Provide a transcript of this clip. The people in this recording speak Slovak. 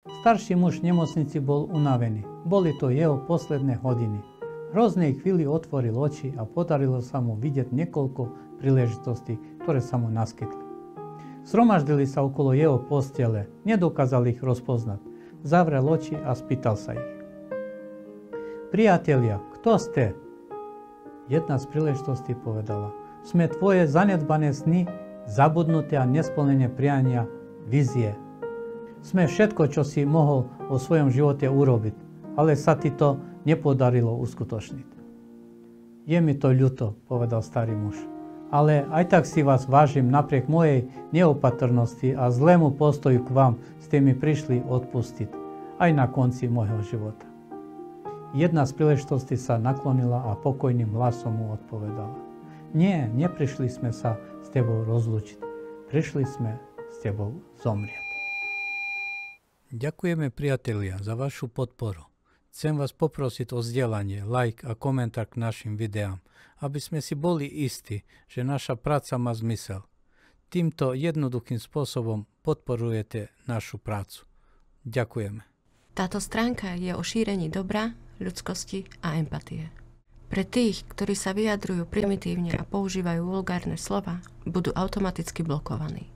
Starší muž v nemocnici bol unavený. Boli to jeho posledné hodiny. V hroznej chvíli otvoril oči a podarilo sa mu vidieť niekoľko príležitostí, ktoré sa mu naskytli. Zhromaždili sa okolo jeho postele, nedokázali ich rozpoznať. Zavrel oči a spýtal sa ich. Priatelia, kto ste? Jedna z príležitostí povedala. Sme tvoje zanedbané sny, zabudnuté a nesplnené priania, vízie. Sme všetko, čo si mohol vo svojom živote urobiť, ale sa ti to nepodarilo uskutočniť. Je mi to ľúto, povedal starý muž, ale aj tak si vás vážim napriek mojej neopatrnosti a zlému postoju k vám ste mi prišli odpustiť aj na konci môjho života. Jedna z príležitostí sa naklonila a pokojným hlasom mu odpovedala. Nie, neprišli sme sa s tebou rozlúčiť, prišli sme s tebou zomrieť. Ďakujeme priatelia za vašu podporu. Chcem vás poprosiť o zdieľanie, like a komentár k našim videám, aby sme si boli istí, že naša práca má zmysel. Týmto jednoduchým spôsobom podporujete našu prácu. Ďakujeme. Táto stránka je o šírení dobra, ľudskosti a empatie. Pre tých, ktorí sa vyjadrujú primitívne a používajú vulgárne slova, budú automaticky blokovaní.